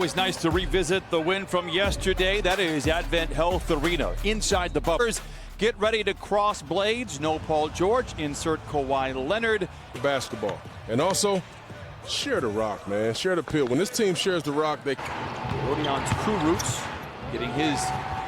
Always nice to revisit the win from yesterday. That is Advent Health Arena. Inside the buffers, get ready to cross blades. No Paul George, insert Kawhi Leonard. Basketball. And also, share the rock, man. Share the pill. When this team shares the rock, they... Rodion's crew roots getting his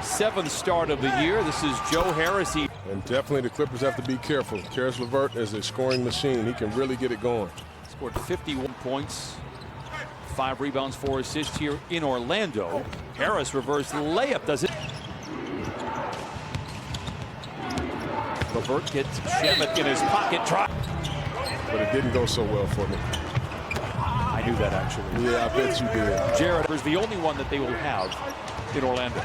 7th start of the year. This is Joe Harris. And definitely the Clippers have to be careful. Karis LeVert is a scoring machine. He can really get it going. Scored 51 points. 5 rebounds, 4 assists here in Orlando. Harris reverse layup does it. LeVert gets Shemet in his pocket. Drop. But it didn't go so well for me. I knew that actually. Yeah, I bet you did. Jared is the only one that they will have in Orlando.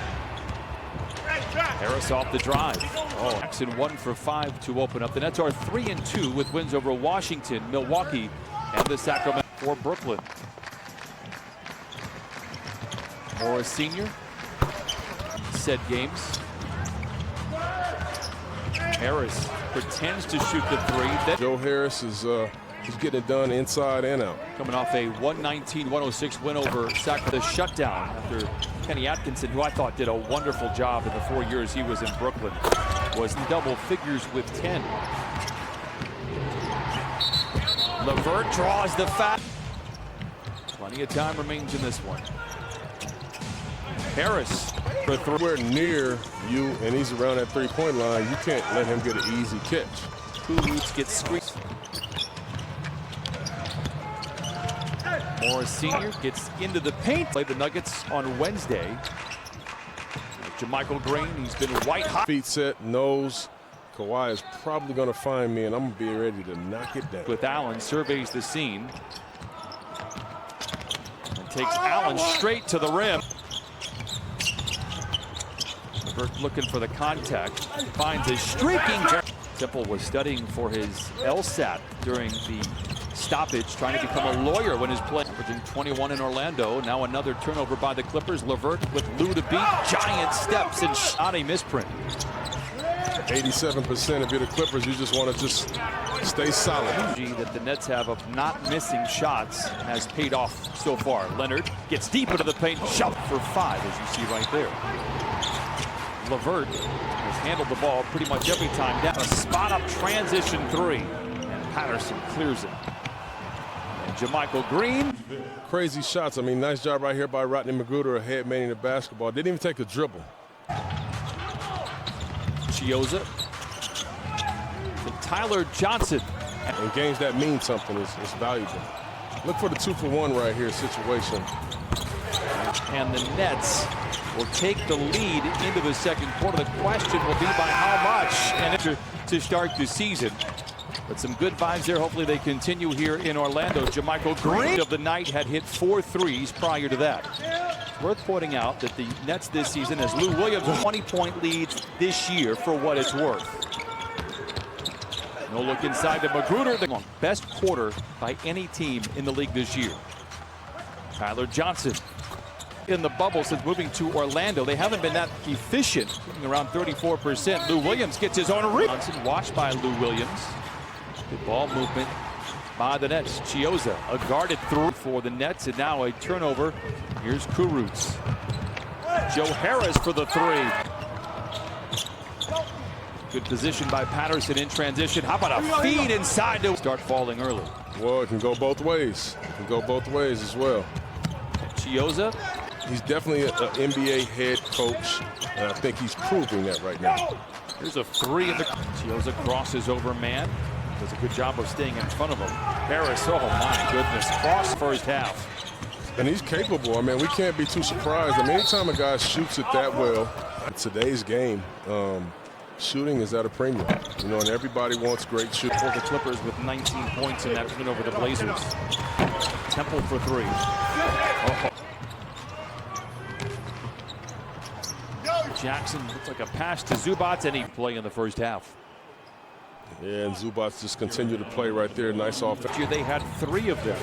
Harris off the drive. Oh, Jackson 1 for 5 to open up. The Nets are 3-2 with wins over Washington, Milwaukee, and the Sacramento for Brooklyn. Morris Sr. Said games. Harris pretends to shoot the 3. Joe Harris is he's getting it done inside and out. Coming off a 119-106 win over Sacramento. The shutdown after Kenny Atkinson, who I thought did a wonderful job in the 4 years he was in Brooklyn, was in double figures with 10. LeVert draws the foul. Plenty of time remains in this one. Harris for 3. We're near you, and he's around that three-point line. You can't let him get an easy catch. Kuzma gets screened. Morris Sr. gets into the paint. Played the Nuggets on Wednesday. JaMychal Green, he's been white hot. Feet set, knows Kawhi is probably going to find me, and I'm going to be ready to knock it down. With Allen, surveys the scene. And takes Allen straight to the rim. LeVert looking for the contact. Finds a streaking. Temple was studying for his LSAT during the stoppage, trying to become a lawyer when his play. Averaging 21 in Orlando. Now another turnover by the Clippers. LeVert with Lou to beat. Giant steps and shot a misprint. 87% if you're the Clippers, you just want to just stay solid. That the Nets have of not missing shots has paid off so far. Leonard gets deep into the paint. Shot for 5, as you see right there. LeVert has handled the ball pretty much every time down. A spot-up transition 3. And Patterson clears it. And JaMychal Green. Crazy shots. I mean, nice job right here by Rodney McGruder, a head man in the basketball. Didn't even take a dribble. Chiozza. To Tyler Johnson. In games that mean something, it's valuable. Look for the 2-for-1 right here situation. And the Nets will take the lead into the second quarter. The question will be by how much and to start the season. But some good vibes there. Hopefully they continue here in Orlando. JaMychal Green of the night had hit 4 threes prior to that. It's worth pointing out that the Nets this season has Lou Williams 20-point leads this year for what it's worth. No look inside to McGruder. The best quarter by any team in the league this year. Tyler Johnson. In the bubble since moving to Orlando, they haven't been that efficient, around 34%. Lou Williams gets his own rebound. Watched by Lou Williams. Good ball movement by the Nets. Chiozza, a guarded through for the Nets, and now a turnover. Here's Kurucs. Joe Harris for the 3. Good position by Patterson in transition. How about a feed inside to start falling early? Well, it can go both ways. It can go both ways as well. Chiozza. He's definitely an NBA head coach, and I think he's proving that right now. Here's a 3 in the... Chiozza crosses over man. Does a good job of staying in front of him. Harris, oh my goodness, cross first half. And he's capable. I mean, we can't be too surprised. I mean, anytime a guy shoots it that well, in today's game, shooting is at a premium. You know, and everybody wants great shooting. For the Clippers with 19 points in that win over the Blazers. Temple for 3. Oh. Jackson looks like a pass to Zubac, and he play in the first half. Yeah, and Zubac just continued to play right there. Nice offense. They had 3 of them,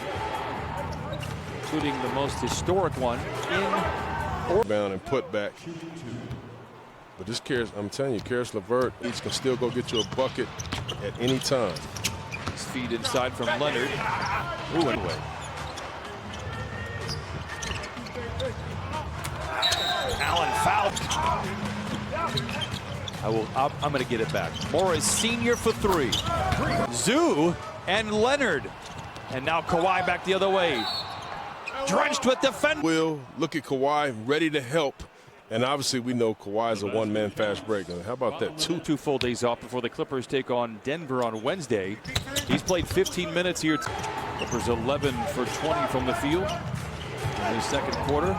including the most historic one in bound and put back. But this Karis, I'm telling you, Karis LeVert, he can still go get you a bucket at any time. His feed inside from Leonard. Ooh, anyway. Allen fouled. I'm going to get it back. Morris Sr. for three. Zoo and Leonard. And now Kawhi back the other way. Drenched with defense. Will, look at Kawhi, ready to help. And obviously we know Kawhi is a one-man fast break. How about that? Two full days off before the Clippers take on Denver on Wednesday. He's played 15 minutes here. Clippers 11 for 20 from the field in the second quarter.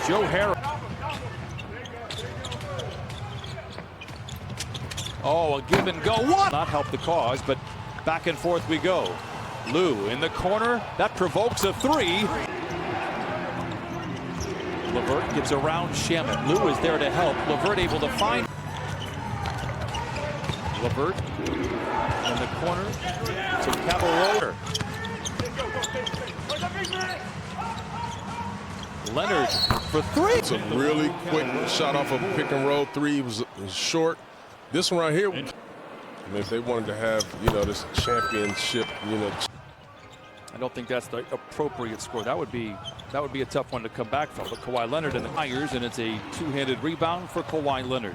Joe Harris. Oh, a give and go. What? Not help the cause, but back and forth we go. Lou in the corner. That provokes a three. LeVert gets around Shamet. Lou is there to help. LeVert able to find. LeVert in the corner to Cabarrot. Leonard for three. It's a really quick shot off of a pick and roll. Three was short. This one right here, I mean, if they wanted to have, this championship, I don't think that's the appropriate score. That would be a tough one to come back from. But Kawhi Leonard and the Myers, and it's a two-handed rebound for Kawhi Leonard.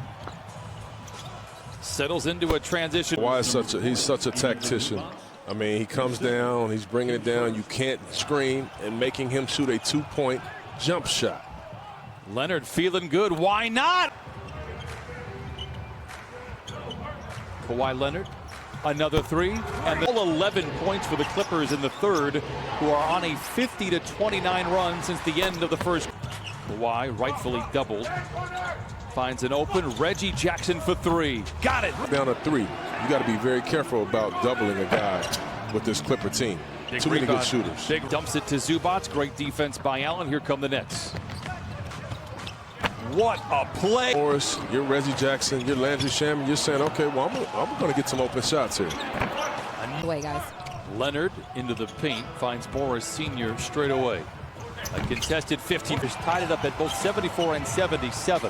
Settles into a transition. Kawhi he's such a tactician. I mean, he comes down, he's bringing it down. You can't screen, and making him shoot a two-point jump shot. Leonard feeling good. Why not? Kawhi Leonard, another three, and all 11 points for the Clippers in the third, who are on a 50-29 run since the end of the first. Kawhi rightfully doubled, finds an open Reggie Jackson for three. Got it. Down to three. You got to be very careful about doubling a guy with this Clipper team. Too many good shooters. Big dumps it to Zubats. Great defense by Allen. Here come the Nets. What a play. Morris, you're Reggie Jackson, you're Landry Shamet. You're saying, okay, well, I'm going to get some open shots here. Away, guys. Leonard into the paint, finds Morris Sr. straight away. A contested 15 is tied it up at both 74 and 77.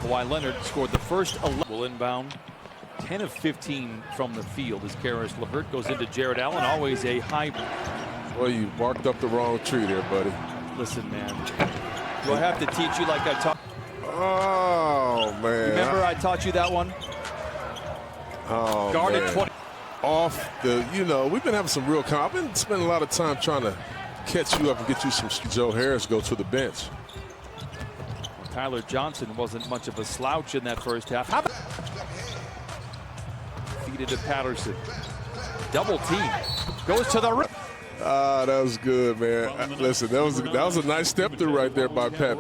Kawhi Leonard scored the first 11. Will inbound 10 of 15 from the field as Karis LeVert goes into Jared Allen. Always a high. Well, you barked up the wrong tree there, buddy. Listen, man. Do I have to teach you like I taught? Oh, man. Remember I taught you that one? Oh, Guarded man. 20. Off the, we've been having some real I've been spending a lot of time trying to catch you up and get you some. Joe Harris go to the bench. Tyler Johnson wasn't much of a slouch in that first half. Feed it to Patterson. Double team. Goes to the rim. Ah, that was good, man. Listen, that was a nice step through right there by Pat.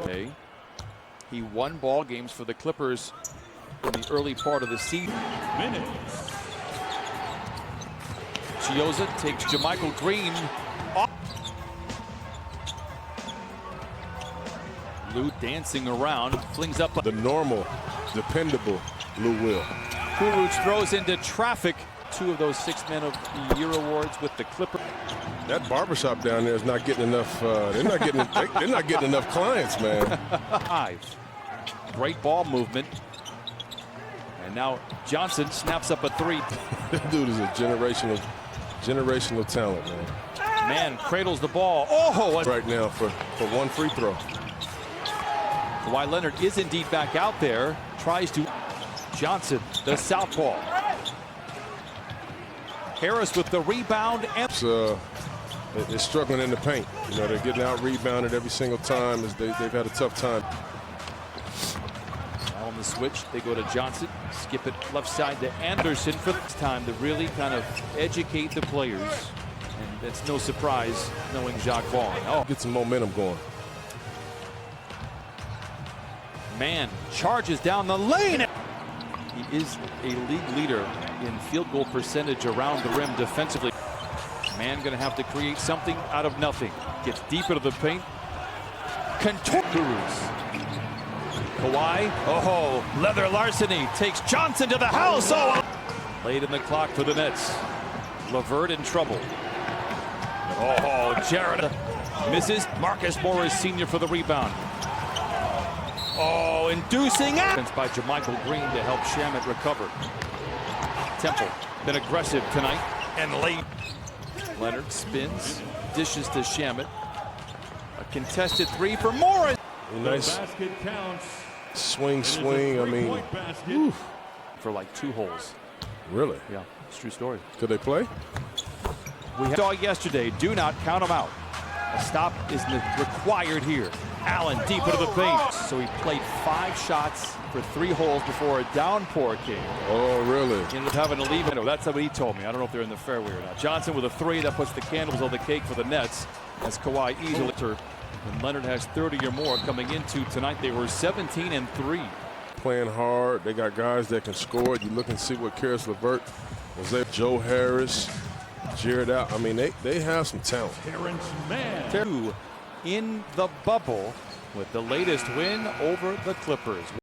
He won ball games for the Clippers in the early part of the season. Chioza takes JaMychal Green off. Lou dancing around, flings up The normal, dependable Lou Will. Kuruc throws into traffic. Two of those 6 Men of the Year awards with the Clippers. That barbershop down there is not getting enough. They're not getting enough clients, man. Great ball movement. And now Johnson snaps up a three. This dude is a generational talent, man. Man cradles the ball. Oh, right now for one free throw. Kawhi Leonard is indeed back out there. Tries to. Johnson, the southpaw. Harris with the rebound. And They're struggling in the paint. They're getting out rebounded every single time as they've had a tough time. Now on the switch, they go to Johnson. Skip it left side to Anderson for this time to really kind of educate the players. And that's no surprise knowing Jacques Vaughn. Oh, Get some momentum going. Man charges down the lane. He is a league leader in field goal percentage around the rim defensively. Man going to have to create something out of nothing. Gets deep into the paint. Gurus. Kawhi. Oh, leather larceny takes Johnson to the house. Oh, late in the clock for the Nets. LeVert in trouble. Oh, Jared misses. Marcus Morris Sr. for the rebound. Oh, inducing it by JaMychal Green to help Shamet recover. Temple been aggressive tonight and late. Leonard spins, dishes to Shamet. A contested three for Morris. Nice Basket counts. swing. I mean, whew, For like 2 holes. really? Yeah, it's a true story. Could they play? We saw yesterday, do not count them out. A stop is required here. Allen deep into the paint. So he played 5 shots for 3 holes before a downpour came. Oh, really? He ended up having to leave it. Oh, that's what he told me. I don't know if they're in the fairway or not. Johnson with a 3 that puts the candles on the cake for the Nets as Kawhi easily. And Leonard has 30 or more coming into tonight. They were 17-3. Playing hard. They got guys that can score. You look and see what Karis LeVert was there. Joe Harris, Jared out. I mean, they have some talent. Terrence Mann. 2 in the bubble with the latest win over the Clippers.